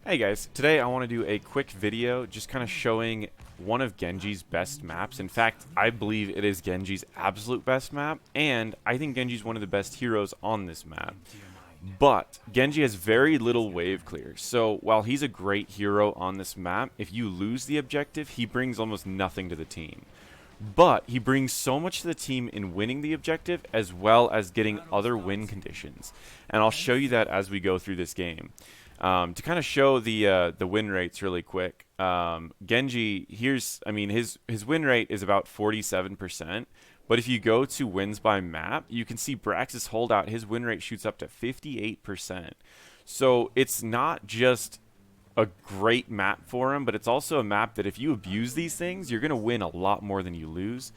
Hey guys, today I want to do a quick video just kind of showing one of Genji's best maps. In fact, I believe it is Genji's absolute best map, and I think Genji's one of the best heroes on this map. But Genji has very little wave clear, so while he's a great hero on this map, if you lose the objective, he brings almost nothing to the team. But he brings so much to the team in winning the objective as well as getting other win conditions. And I'll show you that as we go through this game. To kind of show the win rates really quick, Genji, his win rate is about 47%. But if you go to wins by map, you can see Braxxis holdout, his win rate shoots up to 58%. So it's not just a great map for him, but it's also a map that if you abuse these things, you're going to win a lot more than you lose.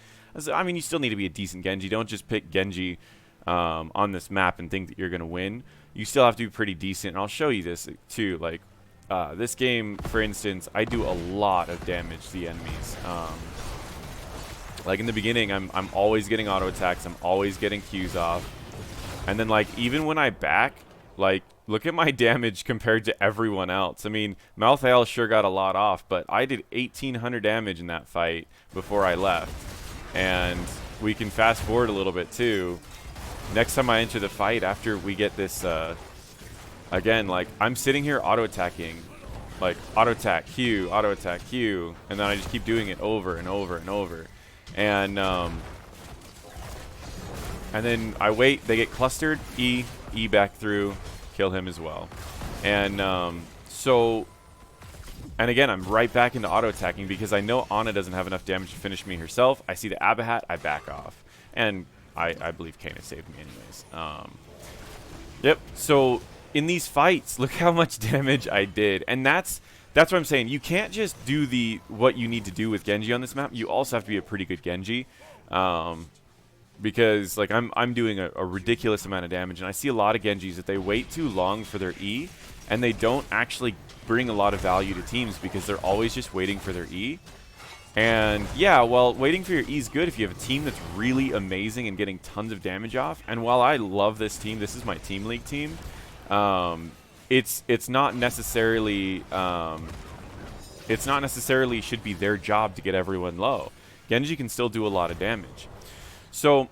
I mean, you still need to be a decent Genji. Don't just pick Genji on this map and think that you're going to win. You still have to be pretty decent, and I'll show you this too. Like this game, for instance, I do a lot of damage to the enemies. Like in the beginning, I'm always getting auto attacks. I'm always getting Qs off, and then like even when I back, like look at my damage compared to everyone else. I mean, Malthael sure got a lot off, but I did 1,800 damage in that fight before I left, and we can fast forward a little bit too. Next time I enter the fight, after we get this, again, like, I'm sitting here auto-attacking, like, auto-attack, Q, auto-attack, Q, and then I just keep doing it over and over and over. And then I wait, they get clustered, E back through, kill him as well. And, and again, I'm right back into auto-attacking because I know Ana doesn't have enough damage to finish me herself. I see the Abahat, I back off. And I believe Kana saved me anyways. Yep, so in these fights, look how much damage I did. And that's what I'm saying. You can't just do what you need to do with Genji on this map. You also have to be a pretty good Genji. Because like I'm doing a ridiculous amount of damage, and I see a lot of Genjis that they wait too long for their E, and they don't actually bring a lot of value to teams because they're always just waiting for their E. And yeah, well, waiting for your E is good if you have a team that's really amazing and getting tons of damage off. And while I love this team, this is my team league team. It's not necessarily should be their job to get everyone low. Genji can still do a lot of damage. So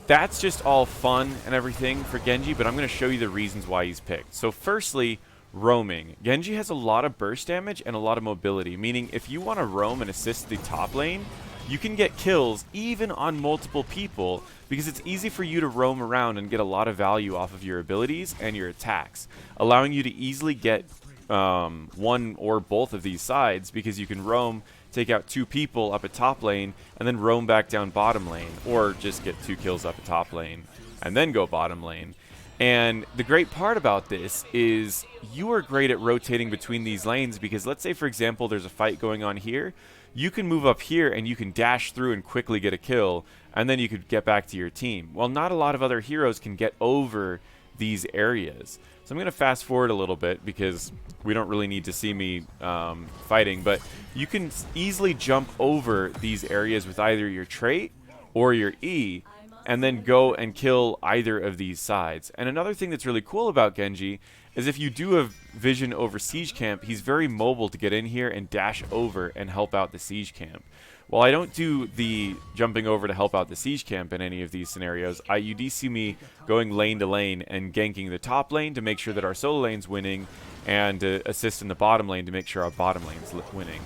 that's just all fun and everything for Genji, but I'm going to show you the reasons why he's picked. So firstly, roaming. Genji has a lot of burst damage and a lot of mobility, meaning if you want to roam and assist the top lane, you can get kills even on multiple people because it's easy for you to roam around and get a lot of value off of your abilities and your attacks, allowing you to easily get one or both of these sides because you can roam, take out 2 people up at top lane, and then roam back down bottom lane, or just get 2 kills up at top lane and then go bottom lane. And the great part about this is you are great at rotating between these lanes because let's say, for example, there's a fight going on here. You can move up here and you can dash through and quickly get a kill, and then you could get back to your team. Well, not a lot of other heroes can get over these areas. So I'm going to fast forward a little bit because we don't really need to see me fighting, but you can easily jump over these areas with either your trait or your E, and then go and kill either of these sides. And another thing that's really cool about Genji is if you do have vision over siege camp, he's very mobile to get in here and dash over and help out the siege camp. While I don't do the jumping over to help out the siege camp in any of these scenarios, you do see me going lane to lane and ganking the top lane to make sure that our solo lane's winning, and assist in the bottom lane to make sure our bottom lane's winning.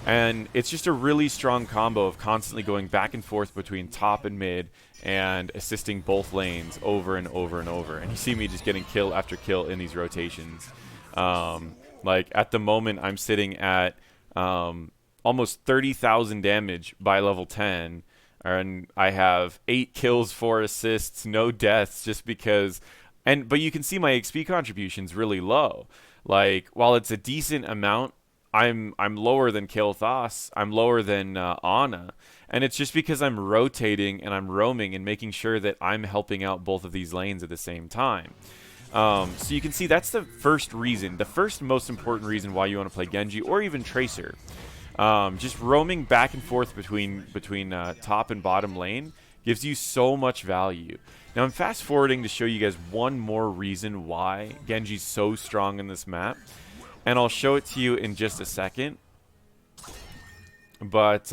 And it's just a really strong combo of constantly going back and forth between top and mid and assisting both lanes over and over and over. And you see me just getting kill after kill in these rotations. Like at the moment, I'm sitting at almost 30,000 damage by level 10. And I have 8 kills, 4 assists, no deaths, just because. But you can see my XP contribution's really low. Like while it's a decent amount, I'm lower than Kael'thas, I'm lower than Ana, and it's just because I'm rotating and I'm roaming and making sure that I'm helping out both of these lanes at the same time. So you can see that's the first reason, the first most important reason why you want to play Genji or even Tracer. Just roaming back and forth between top and bottom lane Gives you so much value. Now I'm fast forwarding to show you guys one more reason why Genji's so strong in this map. And I'll show it to you in just a second. But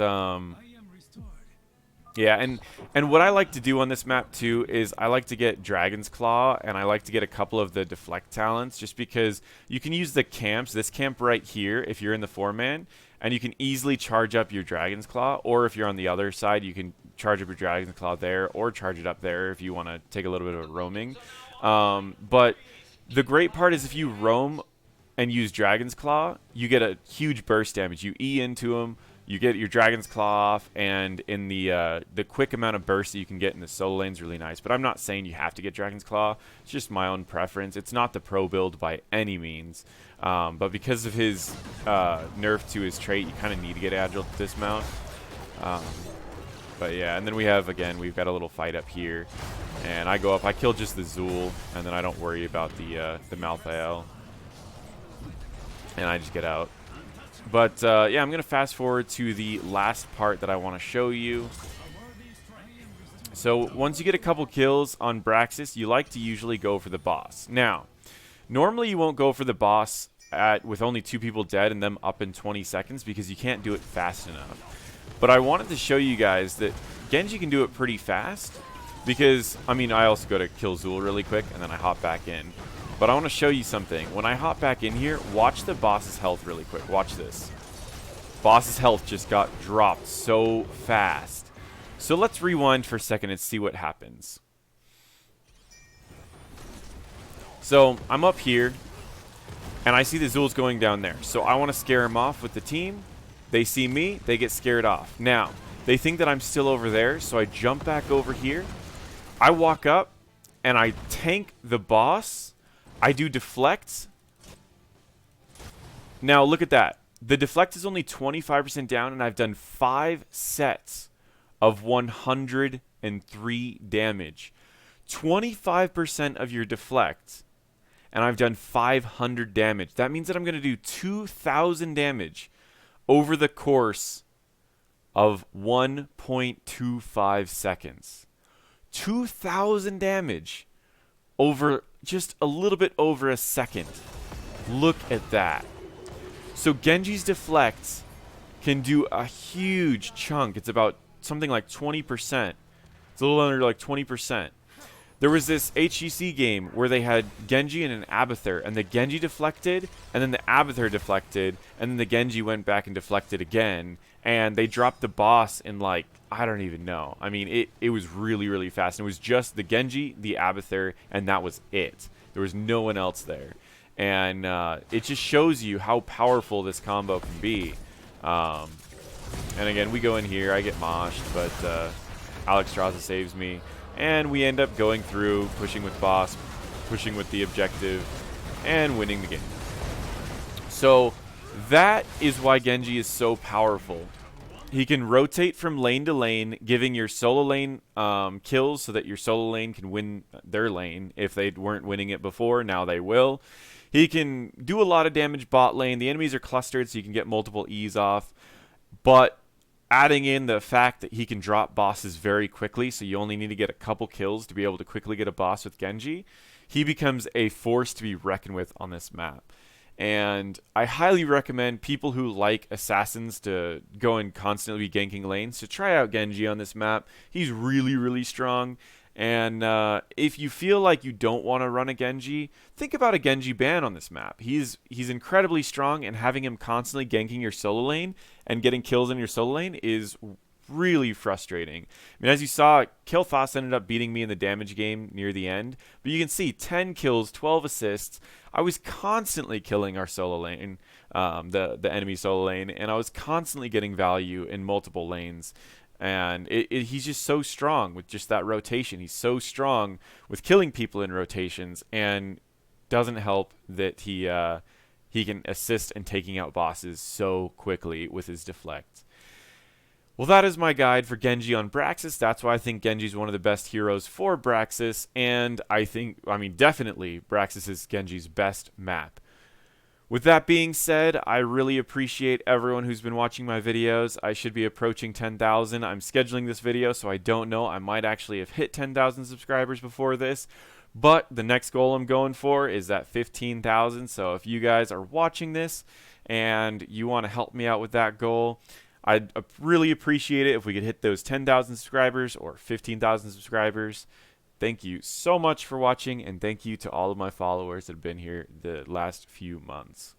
yeah, and what I like to do on this map too is I like to get Dragon's Claw, and I like to get a couple of the deflect talents, just because you can use the camps, this camp right here if you're in the 4-man, and you can easily charge up your Dragon's Claw, or if you're on the other side you can charge up your Dragon's Claw there, or charge it up there if you want to take a little bit of a roaming. But the great part is if you roam and use Dragon's Claw, you get a huge burst damage. You E into them, you get your Dragon's Claw off, and in the quick amount of burst that you can get in the solo lane is really nice. But I'm not saying you have to get Dragon's Claw. It's just my own preference. It's not the pro build by any means. But because of his nerf to his trait, you kind of need to get Agile to dismount. But yeah, and then we have, again, we've got a little fight up here. And I go up, I kill just the Zul, and then I don't worry about the Malthael. And I just get out. But yeah, I'm going to fast forward to the last part that I want to show you. So once you get a couple kills on Braxxis, you like to usually go for the boss. Now, normally you won't go for the boss with only 2 people dead and them up in 20 seconds because you can't do it fast enough. But I wanted to show you guys that Genji can do it pretty fast because, I mean, I also go to kill Zul really quick and then I hop back in. But I want to show you something. When I hop back in here, watch the boss's health really quick. Watch this. Boss's health just got dropped so fast. So let's rewind for a second and see what happens. So I'm up here, and I see the Zul's going down there. So I want to scare him off with the team. They see me, they get scared off. Now, they think that I'm still over there, so I jump back over here. I walk up, and I tank the boss. I do deflect. Now look at that. The deflect is only 25% down, and I've done 5 sets of 103 damage. 25% of your deflect, and I've done 500 damage. That means that I'm going to do 2,000 damage over the course of 1.25 seconds. 2,000 damage over just a little bit over a second. Look at that. So Genji's deflect can do a huge chunk. It's about something like 20%. It's a little under like 20%. There was this HGC game where they had Genji and an Abathur, and the Genji deflected, and then the Abathur deflected, and then the Genji went back and deflected again, and they dropped the boss in like, I don't even know. I mean, it was really, really fast. And it was just the Genji, the Abathur, and that was it. There was no one else there. And it just shows you how powerful this combo can be. And again, we go in here. I get moshed, but Alex Straza saves me. And we end up going through, pushing with boss, pushing with the objective, and winning the game. So that is why Genji is so powerful. He can rotate from lane to lane, giving your solo lane kills so that your solo lane can win their lane. If they weren't winning it before, now they will. He can do a lot of damage bot lane. The enemies are clustered, so you can get multiple E's off. But adding in the fact that he can drop bosses very quickly, so you only need to get a couple kills to be able to quickly get a boss with Genji, he becomes a force to be reckoned with on this map. And I highly recommend people who like assassins to go and constantly be ganking lanes to try out Genji on this map. He's really, really strong. And if you feel like you don't want to run a Genji, think about a Genji ban on this map. He's incredibly strong, and having him constantly ganking your solo lane and getting kills in your solo lane is really frustrating. I mean, as you saw, Killthos ended up beating me in the damage game near the end, but you can see 10 kills, 12 assists. I was constantly killing our solo lane, the enemy solo lane, and I was constantly getting value in multiple lanes. And he's just so strong with just that rotation. He's so strong with killing people in rotations, and doesn't help that he can assist in taking out bosses so quickly with his deflect. Well, that is my guide for Genji on Braxxis. That's why I think Genji is one of the best heroes for Braxxis, and I mean, definitely Braxxis is Genji's best map. With that being said, I really appreciate everyone who's been watching my videos. I should be approaching 10,000. I'm scheduling this video, so I don't know. I might actually have hit 10,000 subscribers before this. But the next goal I'm going for is at 15,000. So if you guys are watching this and you want to help me out with that goal, I'd really appreciate it if we could hit those 10,000 subscribers or 15,000 subscribers. Thank you so much for watching, and thank you to all of my followers that have been here the last few months.